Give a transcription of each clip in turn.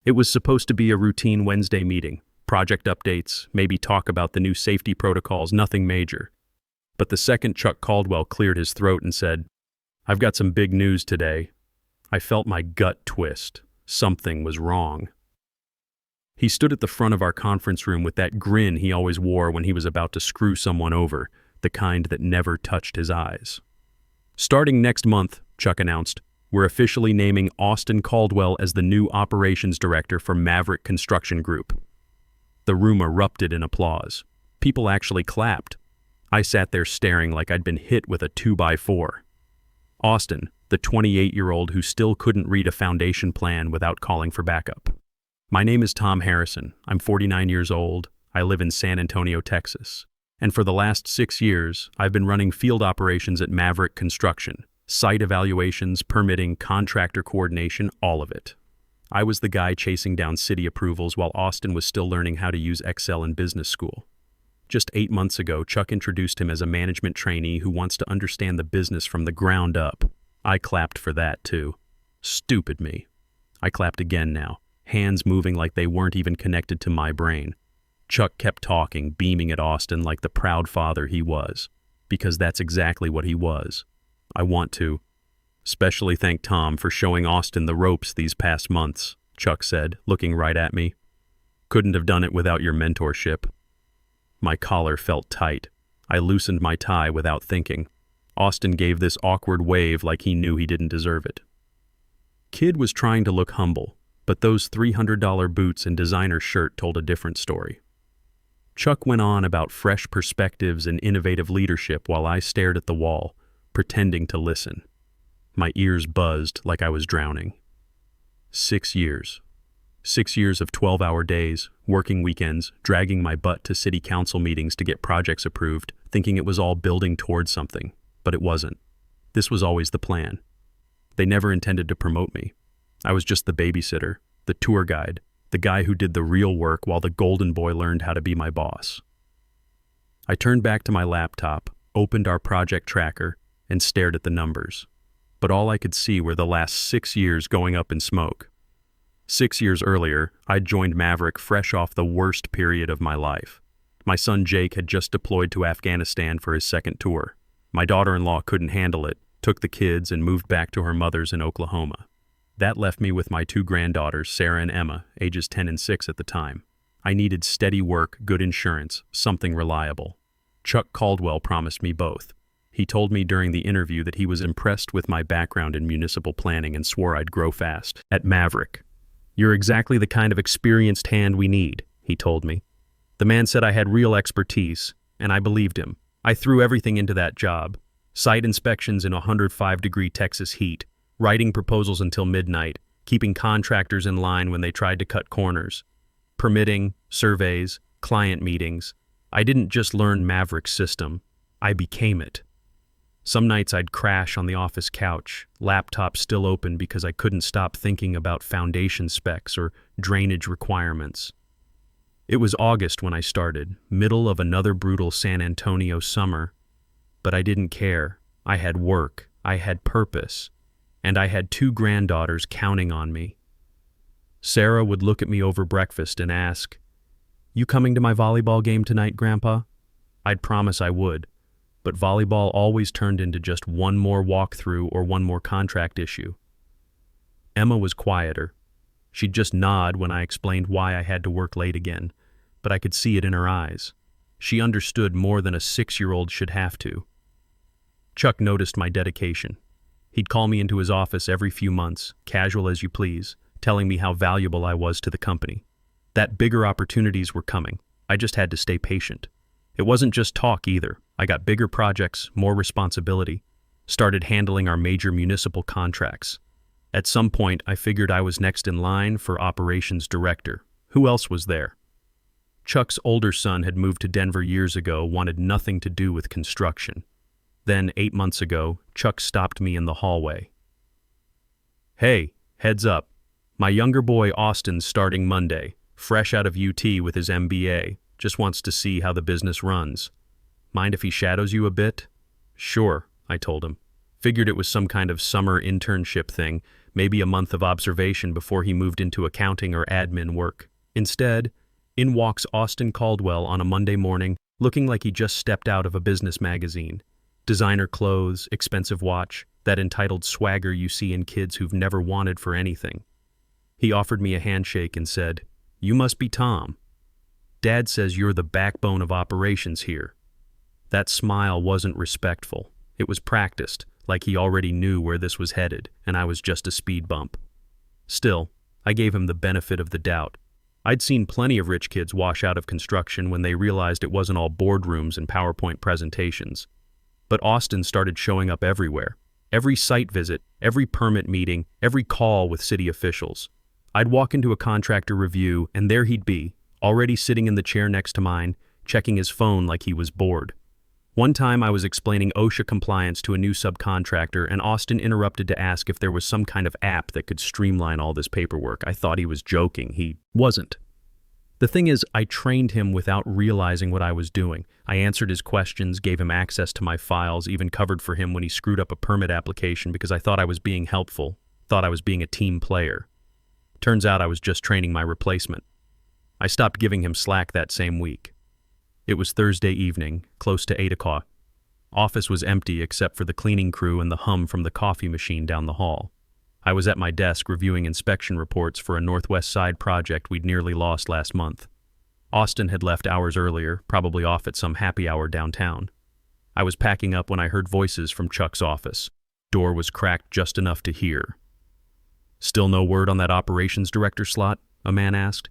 It was supposed to be a routine Wednesday meeting, project updates, maybe talk about the new safety protocols, nothing major. But the second Chuck Caldwell cleared his throat and said, "I've got some big news today," I felt my gut twist. Something was wrong. He stood at the front of our conference room with that grin he always wore when he was about to screw someone over, the kind that never touched his eyes. "Starting next month," Chuck announced, "we're officially naming Austin Caldwell as the new operations director for Maverick Construction Group." The room erupted in applause. People actually clapped. I sat there staring like I'd been hit with a 2x4. Austin, the 28-year-old who still couldn't read a foundation plan without calling for backup. "My name is Tom Harrison. I'm 49 years old. I live in San Antonio, Texas. And for the last 6 years, I've been running field operations at Maverick Construction. Site evaluations, permitting, contractor coordination, all of it. I was the guy chasing down city approvals while Austin was still learning how to use Excel in business school. Just 8 months ago, Chuck introduced him as a management trainee who wants to understand the business from the ground up. I clapped for that, too. Stupid me. I clapped again now, hands moving like they weren't even connected to my brain. Chuck kept talking, beaming at Austin like the proud father he was, because that's exactly what he was. "I want to especially thank Tom for showing Austin the ropes these past months," Chuck said, looking right at me. "Couldn't have done it without your mentorship." My collar felt tight. I loosened my tie without thinking. Austin gave this awkward wave like he knew he didn't deserve it. Kid was trying to look humble, but those $300 boots and designer shirt told a different story. Chuck went on about fresh perspectives and innovative leadership while I stared at the wall, pretending to listen. My ears buzzed like I was drowning. 6 years. 6 years of 12-hour days, working weekends, dragging my butt to city council meetings to get projects approved, thinking it was all building towards something, but it wasn't. This was always the plan. They never intended to promote me. I was just the babysitter, the tour guide, the guy who did the real work while the golden boy learned how to be my boss. I turned back to my laptop, opened our project tracker, and stared at the numbers. But all I could see were the last 6 years going up in smoke. 6 years earlier, I'd joined Maverick fresh off the worst period of my life. My son Jake had just deployed to Afghanistan for his second tour. My daughter-in-law couldn't handle it, took the kids and moved back to her mother's in Oklahoma. That left me with my 2 granddaughters, Sarah and Emma, ages 10 and 6 at the time. I needed steady work, good insurance, something reliable. Chuck Caldwell promised me both. He told me during the interview that he was impressed with my background in municipal planning and swore I'd grow fast. At Maverick, "You're exactly the kind of experienced hand we need," he told me. The man said I had real expertise, and I believed him. I threw everything into that job. Site inspections in 105-degree Texas heat, writing proposals until midnight, keeping contractors in line when they tried to cut corners, permitting, surveys, client meetings. I didn't just learn Maverick's system, I became it. Some nights I'd crash on the office couch, laptop still open because I couldn't stop thinking about foundation specs or drainage requirements. It was August when I started, middle of another brutal San Antonio summer. But I didn't care. I had work, I had purpose, and I had 2 granddaughters counting on me. Sarah would look at me over breakfast and ask, "You coming to my volleyball game tonight, Grandpa?" I'd promise I would, but volleyball always turned into just one more walkthrough or one more contract issue. Emma was quieter. She'd just nod when I explained why I had to work late again, but I could see it in her eyes. She understood more than a 6-year-old should have to. Chuck noticed my dedication. He'd call me into his office every few months, casual as you please, telling me how valuable I was to the company. That bigger opportunities were coming. I just had to stay patient. It wasn't just talk either. I got bigger projects, more responsibility, started handling our major municipal contracts. At some point, I figured I was next in line for operations director. Who else was there? Chuck's older son had moved to Denver years ago, wanted nothing to do with construction. Then, 8 months ago, Chuck stopped me in the hallway. "Hey, heads up. My younger boy Austin's starting Monday, fresh out of UT with his MBA, just wants to see how the business runs. Mind if he shadows you a bit?" "Sure," I told him. Figured it was some kind of summer internship thing, maybe a month of observation before he moved into accounting or admin work. Instead, in walks Austin Caldwell on a Monday morning, looking like he just stepped out of a business magazine. Designer clothes, expensive watch, that entitled swagger you see in kids who've never wanted for anything. He offered me a handshake and said, "You must be Tom. Dad says you're the backbone of operations here." That smile wasn't respectful. It was practiced, like he already knew where this was headed, and I was just a speed bump. Still, I gave him the benefit of the doubt. I'd seen plenty of rich kids wash out of construction when they realized it wasn't all boardrooms and PowerPoint presentations. But Austin started showing up everywhere. Every site visit, every permit meeting, every call with city officials. I'd walk into a contractor review, and there he'd be, already sitting in the chair next to mine, checking his phone like he was bored. One time I was explaining OSHA compliance to a new subcontractor, and Austin interrupted to ask if there was some kind of app that could streamline all this paperwork. I thought he was joking. He wasn't. The thing is, I trained him without realizing what I was doing. I answered his questions, gave him access to my files, even covered for him when he screwed up a permit application because I thought I was being helpful, thought I was being a team player. Turns out I was just training my replacement. I stopped giving him slack that same week. It was Thursday evening, close to 8 o'clock. Office was empty except for the cleaning crew and the hum from the coffee machine down the hall. I was at my desk reviewing inspection reports for a Northwest Side project we'd nearly lost last month. Austin had left hours earlier, probably off at some happy hour downtown. I was packing up when I heard voices from Chuck's office. Door was cracked just enough to hear. "Still no word on that operations director slot?" a man asked.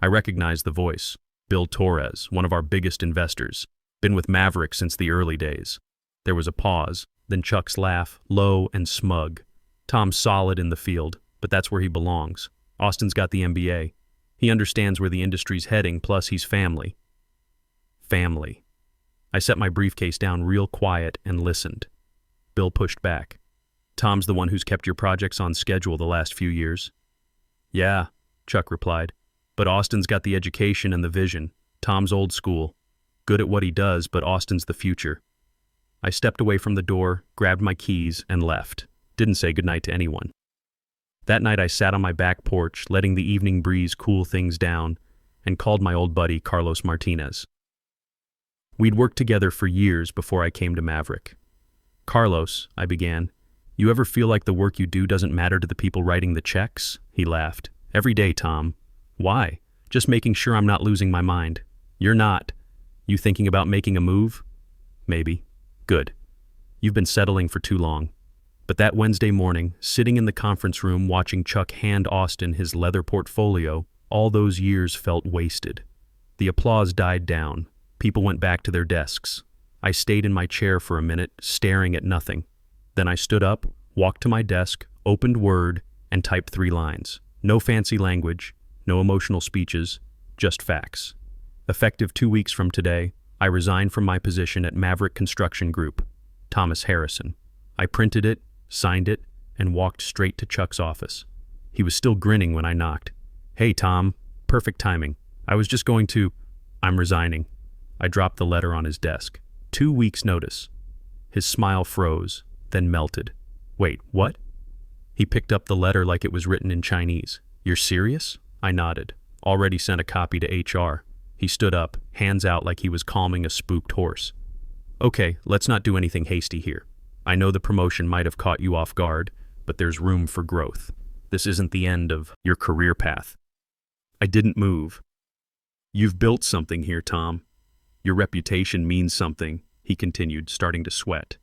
I recognized the voice. Bill Torres, one of our biggest investors. Been with Maverick since the early days. There was a pause, then Chuck's laugh, low and smug. "Tom's solid in the field, but that's where he belongs. Austin's got the MBA. He understands where the industry's heading, plus he's family." Family. I set my briefcase down real quiet and listened. Bill pushed back. "Tom's the one who's kept your projects on schedule the last few years." "Yeah," Chuck replied. "But Austin's got the education and the vision. Tom's old school. Good at what he does, but Austin's the future." I stepped away from the door, grabbed my keys, and left. Didn't say goodnight to anyone. That night I sat on my back porch, letting the evening breeze cool things down, and called my old buddy Carlos Martinez. We'd worked together for years before I came to Maverick. "Carlos," I began, "you ever feel like the work you do doesn't matter to the people writing the checks?" He laughed. "Every day, Tom." "Why?" "Just making sure I'm not losing my mind." "You're not. You thinking about making a move?" "Maybe." "Good. You've been settling for too long." But that Wednesday morning, sitting in the conference room watching Chuck hand Austin his leather portfolio, all those years felt wasted. The applause died down. People went back to their desks. I stayed in my chair for a minute, staring at nothing. Then I stood up, walked to my desk, opened Word, and typed 3 lines. No fancy language, no emotional speeches, just facts. Effective 2 weeks from today, I resigned from my position at Maverick Construction Group. Thomas Harrison. I printed it, signed it, and walked straight to Chuck's office. He was still grinning when I knocked. "Hey, Tom. Perfect timing. I was just going to—" "I'm resigning." I dropped the letter on his desk. 2 weeks' notice. His smile froze, then melted. "Wait, what?" He picked up the letter like it was written in Chinese. "You're serious?" I nodded. Already sent a copy to HR. He stood up, hands out like he was calming a spooked horse. "Okay, let's not do anything hasty here. I know the promotion might have caught you off guard, but there's room for growth. This isn't the end of your career path." I didn't move. "You've built something here, Tom. Your reputation means something," he continued, starting to sweat.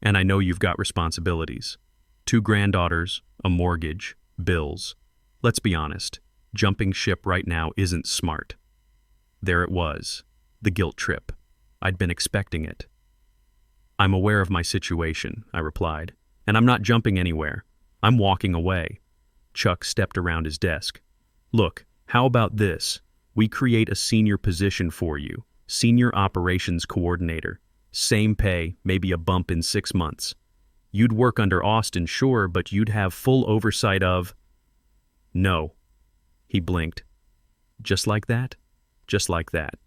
"And I know you've got responsibilities. 2 granddaughters, a mortgage, bills. Let's be honest, jumping ship right now isn't smart." There it was, the guilt trip. I'd been expecting it. "I'm aware of my situation," I replied, "and I'm not jumping anywhere. I'm walking away." Chuck stepped around his desk. "Look, how about this? We create a senior position for you, senior operations coordinator. Same pay, maybe a bump in 6 months. You'd work under Austin, sure, but you'd have full oversight of—" "No." He blinked. "Just like that?" "Just like that."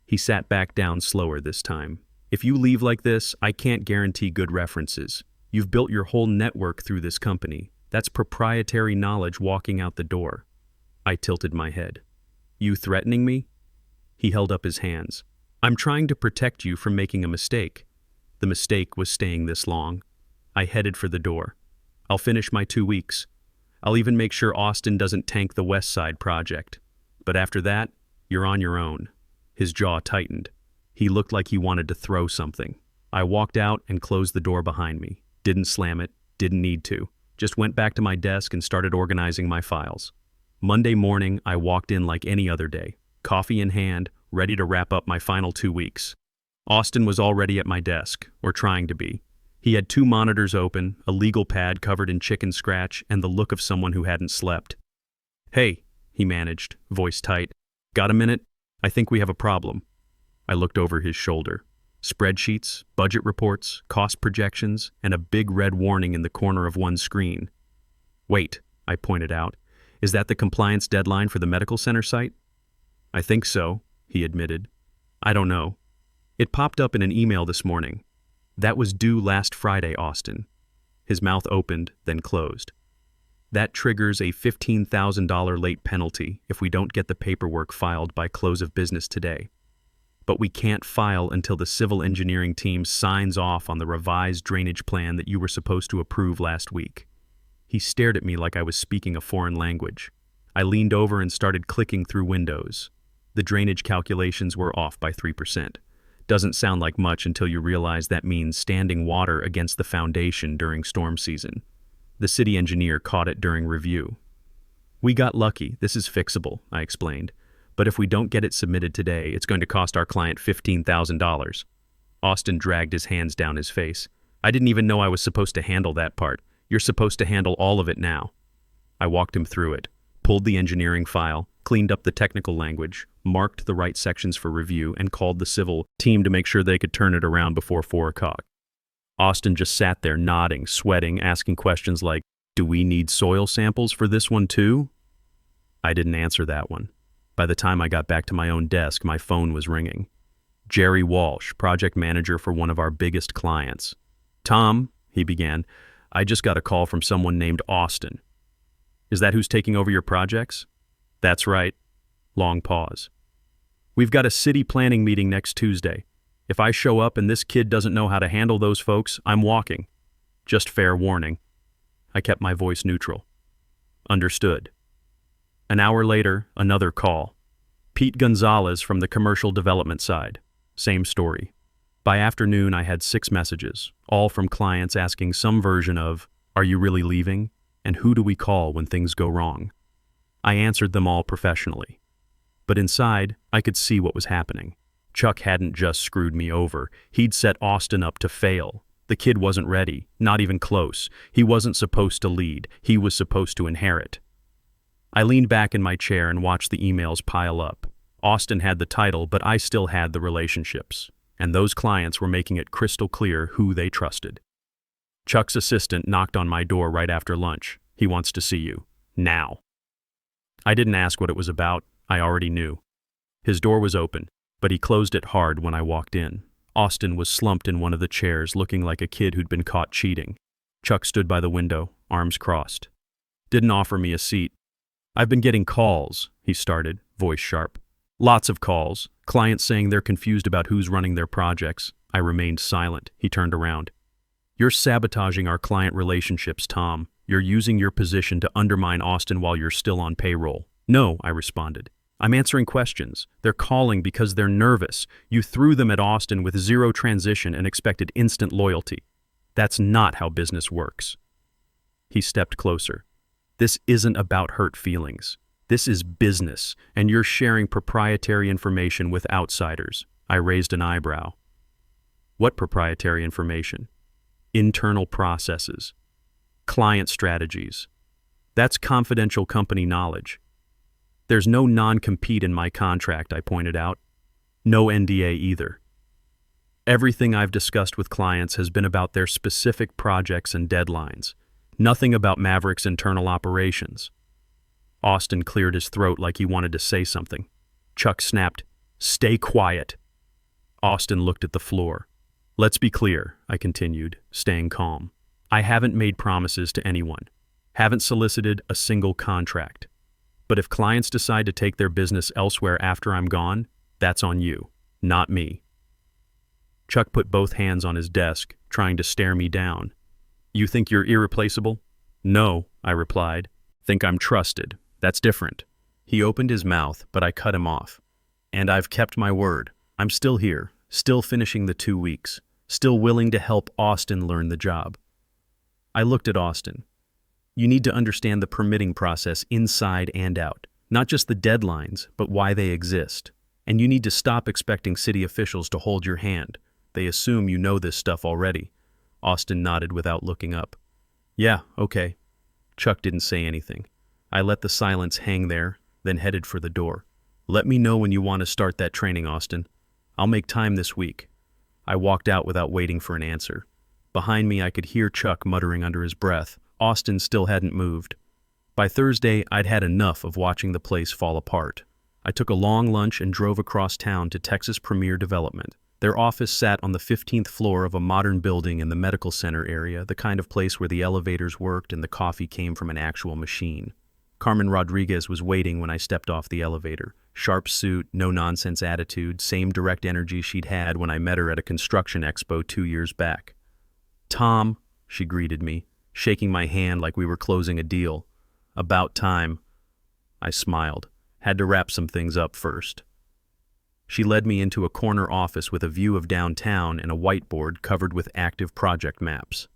He sat back down slower this time. "If you leave like this, I can't guarantee good references. You've built your whole network through this company. That's proprietary knowledge walking out the door. I tilted my head. You threatening me? He held up his hands. I'm trying to protect you from making a mistake. The mistake was staying this long. I headed for the door. I'll finish my 2 weeks. I'll even make sure Austin doesn't tank the West Side project. But after that, you're on your own. His jaw tightened. He looked like he wanted to throw something. I walked out and closed the door behind me. Didn't slam it, didn't need to. Just went back to my desk and started organizing my files. Monday morning, I walked in like any other day, coffee in hand, ready to wrap up my final 2 weeks. Austin was already at my desk, or trying to be. He had 2 monitors open, a legal pad covered in chicken scratch, and the look of someone who hadn't slept. Hey, he managed, voice tight. Got a minute? I think we have a problem. I looked over his shoulder. Spreadsheets, budget reports, cost projections, and a big red warning in the corner of one screen. Wait, I pointed out. Is that the compliance deadline for the medical center site? I think so, he admitted. I don't know. It popped up in an email this morning. That was due last Friday, Austin. His mouth opened, then closed. That triggers a $15,000 late penalty if we don't get the paperwork filed by close of business today. But we can't file until the civil engineering team signs off on the revised drainage plan that you were supposed to approve last week. He stared at me like I was speaking a foreign language. I leaned over and started clicking through windows. The drainage calculations were off by 3%. Doesn't sound like much until you realize that means standing water against the foundation during storm season. The city engineer caught it during review. We got lucky, this is fixable, I explained. But if we don't get it submitted today, it's going to cost our client $15,000. Austin dragged his hands down his face. I didn't even know I was supposed to handle that part. You're supposed to handle all of it now. I walked him through it, pulled the engineering file, cleaned up the technical language, marked the right sections for review, and called the civil team to make sure they could turn it around before 4 o'clock. Austin just sat there nodding, sweating, asking questions like, do we need soil samples for this one too? I didn't answer that one. By the time I got back to my own desk, my phone was ringing. Jerry Walsh, project manager for one of our biggest clients. Tom, he began, I just got a call from someone named Austin. Is that who's taking over your projects? That's right. Long pause. We've got a city planning meeting next Tuesday. If I show up and this kid doesn't know how to handle those folks, I'm walking. Just fair warning. I kept my voice neutral. Understood. An hour later, another call. Pete Gonzalez from the commercial development side. Same story. By afternoon, I had 6 messages, all from clients asking some version of, are you really leaving? And who do we call when things go wrong? I answered them all professionally. But inside, I could see what was happening. Chuck hadn't just screwed me over. He'd set Austin up to fail. The kid wasn't ready, not even close. He wasn't supposed to lead. He was supposed to inherit. I leaned back in my chair and watched the emails pile up. Austin had the title, but I still had the relationships. And those clients were making it crystal clear who they trusted. Chuck's assistant knocked on my door right after lunch. He wants to see you. Now. I didn't ask what it was about. I already knew. His door was open, but he closed it hard when I walked in. Austin was slumped in one of the chairs, looking like a kid who'd been caught cheating. Chuck stood by the window, arms crossed. Didn't offer me a seat. I've been getting calls, he started, voice sharp. Lots of calls. Clients saying they're confused about who's running their projects. I remained silent. He turned around. You're sabotaging our client relationships, Tom. You're using your position to undermine Austin while you're still on payroll. No, I responded. I'm answering questions. They're calling because they're nervous. You threw them at Austin with 0 transition and expected instant loyalty. That's not how business works. He stepped closer. This isn't about hurt feelings. This is business, and you're sharing proprietary information with outsiders. I raised an eyebrow. What proprietary information? Internal processes. Client strategies. That's confidential company knowledge. There's no non-compete in my contract, I pointed out. No NDA either. Everything I've discussed with clients has been about their specific projects and deadlines. Nothing about Maverick's internal operations. Austin cleared his throat like he wanted to say something. Chuck snapped, "Stay quiet." Austin looked at the floor. Let's be clear, I continued, staying calm. I haven't made promises to anyone. Haven't solicited a single contract. But if clients decide to take their business elsewhere after I'm gone, that's on you, not me. Chuck put both hands on his desk, trying to stare me down. You think you're irreplaceable? No, I replied. Think I'm trusted. That's different. He opened his mouth, but I cut him off. And I've kept my word. I'm still here, still finishing the 2 weeks, still willing to help Austin learn the job. I looked at Austin. You need to understand the permitting process inside and out, not just the deadlines, but why they exist. And you need to stop expecting city officials to hold your hand. They assume you know this stuff already. Austin nodded without looking up. Yeah, okay. Chuck didn't say anything. I let the silence hang there, then headed for the door. Let me know when you want to start that training, Austin. I'll make time this week. I walked out without waiting for an answer. Behind me, I could hear Chuck muttering under his breath. Austin still hadn't moved. By Thursday, I'd had enough of watching the place fall apart. I took a long lunch and drove across town to Texas Premier Development. Their office sat on the 15th floor of a modern building in the medical center area, the kind of place where the elevators worked and the coffee came from an actual machine. Carmen Rodriguez was waiting when I stepped off the elevator. Sharp suit, no-nonsense attitude, same direct energy she'd had when I met her at a construction expo 2 years back. Tom, she greeted me, shaking my hand like we were closing a deal. About time. I smiled. Had to wrap some things up first. She led me into a corner office with a view of downtown and a whiteboard covered with active project maps.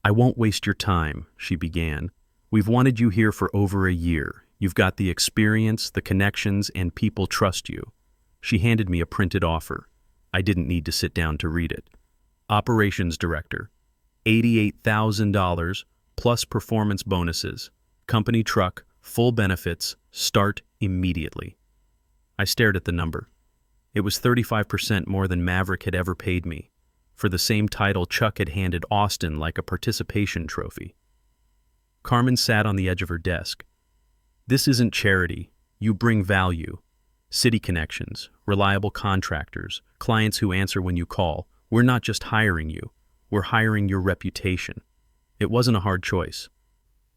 I won't waste your time, she began. We've wanted you here for over a year. You've got the experience, the connections, and people trust you. She handed me a printed offer. I didn't need to sit down to read it. Operations Director. $88,000 plus performance bonuses. Company truck, full benefits, start immediately. I stared at the number. It was 35% more than Maverick had ever paid me. For the same title Chuck had handed Austin like a participation trophy. Carmen sat on the edge of her desk. This isn't charity. You bring value. City connections, reliable contractors, clients who answer when you call. We're not just hiring you. We're hiring your reputation. It wasn't a hard choice.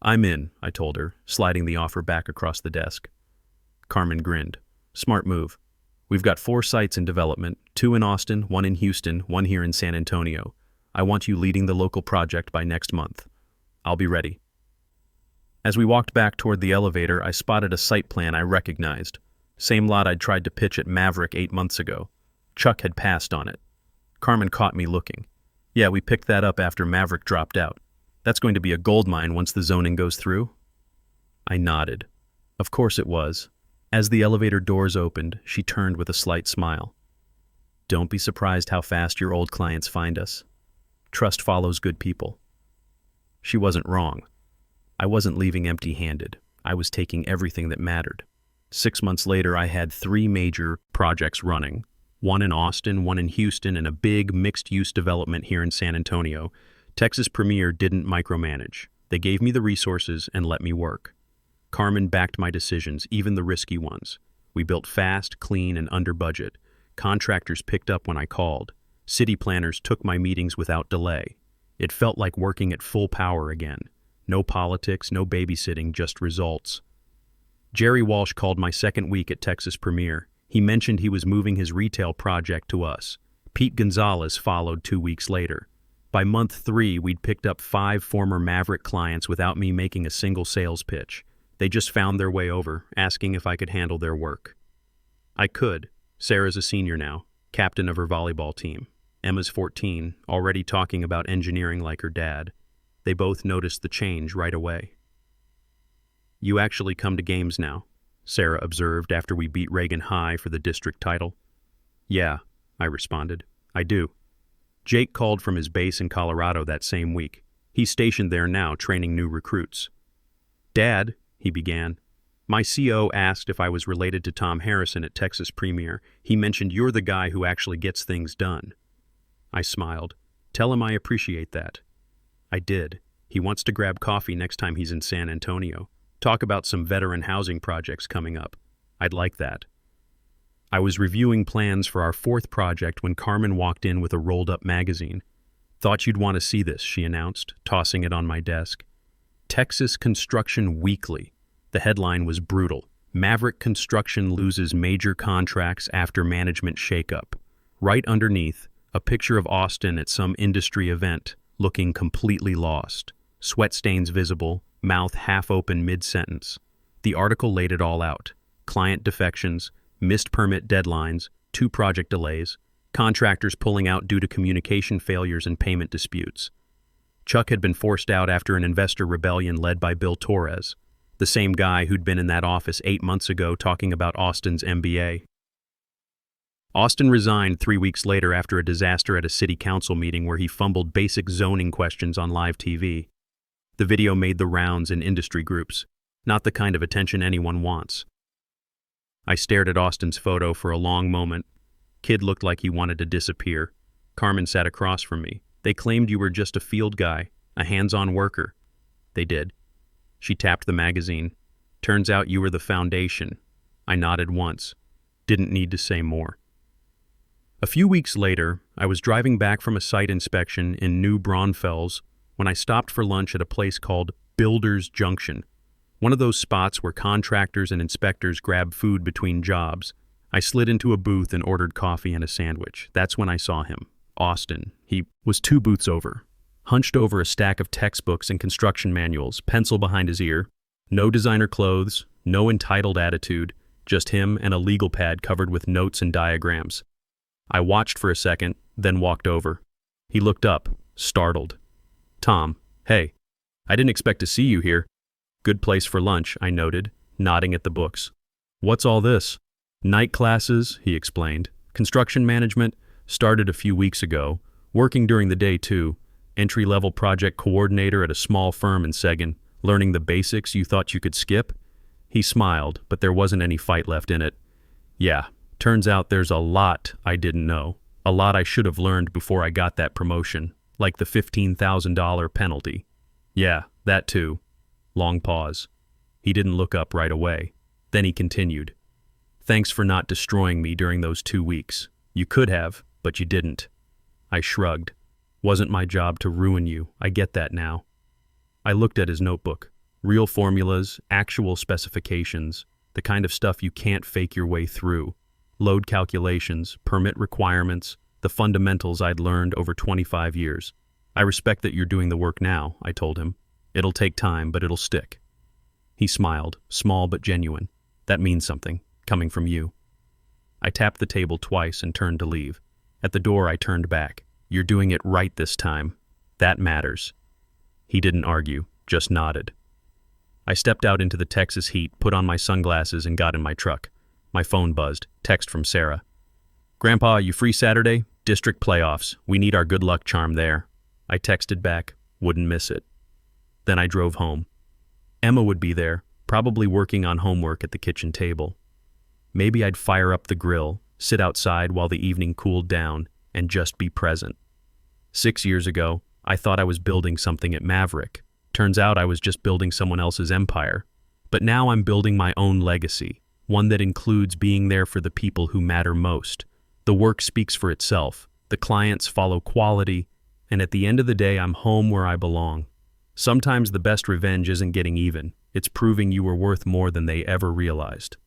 I'm in, I told her, sliding the offer back across the desk. Carmen grinned. Smart move. We've got 4 sites in development, 2 in Austin, 1 in Houston, 1 here in San Antonio. I want you leading the local project by next month. I'll be ready. As we walked back toward the elevator, I spotted a site plan I recognized. Same lot I'd tried to pitch at Maverick 8 months ago. Chuck had passed on it. Carmen caught me looking. Yeah, we picked that up after Maverick dropped out. That's going to be a gold mine once the zoning goes through. I nodded. Of course it was. As the elevator doors opened, she turned with a slight smile. Don't be surprised how fast your old clients find us. Trust follows good people. She wasn't wrong. I wasn't leaving empty-handed. I was taking everything that mattered. 6 months later, I had 3 major projects running. 1 in Austin, 1 in Houston, and a big mixed-use development here in San Antonio. Texas Premier didn't micromanage. They gave me the resources and let me work. Carmen backed my decisions, even the risky ones. We built fast, clean, and under budget. Contractors picked up when I called. City planners took my meetings without delay. It felt like working at full power again. No politics, no babysitting, just results. Jerry Walsh called my second week at Texas Premier. He mentioned he was moving his retail project to us. Pete Gonzalez followed 2 weeks later. By month 3, we'd picked up 5 former Maverick clients without me making a single sales pitch. They just found their way over, asking if I could handle their work. I could. Sarah's a senior now, captain of her volleyball team. Emma's 14, already talking about engineering like her dad. They both noticed the change right away. You actually come to games now, Sarah observed after we beat Reagan High for the district title. Yeah, I responded. I do. Jake called from his base in Colorado that same week. He's stationed there now training new recruits. Dad, he began. My CO asked if I was related to Tom Harrison at Texas Premier. He mentioned you're the guy who actually gets things done. I smiled. Tell him I appreciate that. I did. He wants to grab coffee next time he's in San Antonio. Talk about some veteran housing projects coming up. I'd like that. I was reviewing plans for our 4th project when Carmen walked in with a rolled-up magazine. Thought you'd want to see this, she announced, tossing it on my desk. Texas Construction Weekly. The headline was brutal. Maverick Construction loses major contracts after management shakeup. Right underneath, a picture of Austin at some industry event, looking completely lost. Sweat stains visible, mouth half open mid-sentence. The article laid it all out. Client defections, missed permit deadlines, 2 project delays, contractors pulling out due to communication failures and payment disputes. Chuck had been forced out after an investor rebellion led by Bill Torres, the same guy who'd been in that office 8 months ago talking about Austin's MBA. Austin resigned 3 weeks later after a disaster at a city council meeting where he fumbled basic zoning questions on live TV. The video made the rounds in industry groups, not the kind of attention anyone wants. I stared at Austin's photo for a long moment. Kid looked like he wanted to disappear. Carmen sat across from me. They claimed you were just a field guy, a hands-on worker. They did. She tapped the magazine. Turns out you were the foundation. I nodded once. Didn't need to say more. A few weeks later, I was driving back from a site inspection in New Braunfels when I stopped for lunch at a place called Builders Junction, one of those spots where contractors and inspectors grab food between jobs. I slid into a booth and ordered coffee and a sandwich. That's when I saw him, Austin. He was 2 booths over, hunched over a stack of textbooks and construction manuals, pencil behind his ear. No designer clothes, no entitled attitude, just him and a legal pad covered with notes and diagrams. I watched for a second, then walked over. He looked up, startled. "Tom, hey, I didn't expect to see you here." "Good place for lunch," I noted, nodding at the books. "What's all this?" "Night classes," he explained. "Construction management, started a few weeks ago. Working during the day too. Entry-level project coordinator at a small firm in Seguin. Learning the basics you thought you could skip?" He smiled, but there wasn't any fight left in it. "Yeah. Turns out there's a lot I didn't know, a lot I should have learned before I got that promotion, like the $15,000 penalty." "Yeah, that too." Long pause. He didn't look up right away. Then he continued. "Thanks for not destroying me during those 2 weeks. You could have, but you didn't." I shrugged. "Wasn't my job to ruin you. I get that now." I looked at his notebook. Real formulas, actual specifications, the kind of stuff you can't fake your way through. Load calculations, permit requirements, the fundamentals I'd learned over 25 years. "I respect that you're doing the work now," I told him. "It'll take time, but it'll stick." He smiled, small but genuine. "That means something, coming from you." I tapped the table twice and turned to leave. At the door, I turned back. "You're doing it right this time. That matters." He didn't argue, just nodded. I stepped out into the Texas heat, put on my sunglasses, and got in my truck. My phone buzzed. Text from Sarah. "Grandpa, you free Saturday? District playoffs. We need our good luck charm there." I texted back, "Wouldn't miss it." Then I drove home. Emma would be there, probably working on homework at the kitchen table. Maybe I'd fire up the grill, sit outside while the evening cooled down, and just be present. 6 years ago, I thought I was building something at Maverick. Turns out I was just building someone else's empire. But now I'm building my own legacy, one that includes being there for the people who matter most. The work speaks for itself, the clients follow quality, and at the end of the day, I'm home where I belong. Sometimes the best revenge isn't getting even, it's proving you were worth more than they ever realized.